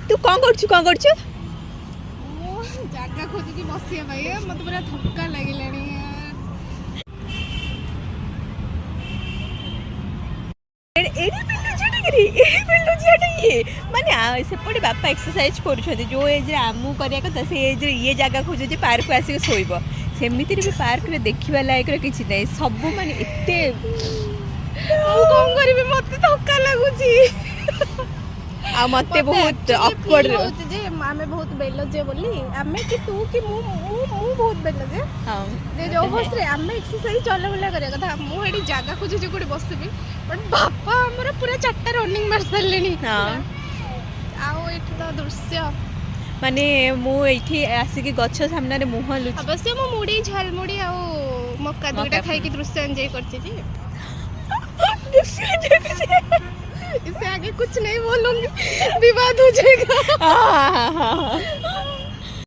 तू कौन करछु मो जागा खोजुची बसिया भाई मते पूरा थक्का लागिलानी माने सेपटे बापा एक्सरसाइज कर जो एज आमू करिया कथा से एज ये जगह खोजे पार्क आसिक शोब सेमिति भी पार्क रे देखिबा लायक किछि नै सब माने एते कौन करी मत धक्का लगुची आ मते बहुत ऑकवर्ड होत जे आमे बहुत बेलो जे बोली आमे कि तू कि मु बहुत बेलो जे हां जे जो बस रे आमे एक्सरसाइज चला बुला करे कथा मु एडी जागा खोजे जे कोडी बसबी बट बापा हमर पूरा चारटा रनिंग मार सरलेनी हां आओ एठी तो दृश्य माने मु एठी आसिक गछ सामने रे मुह लुच अवश्य मु मुड़ी झाल मुड़ी आ मक्का दुटा खाई की दृश्य एंजॉय करछी जी इससे आगे कुछ नहीं बोलूंगी विवाद हो जाएगा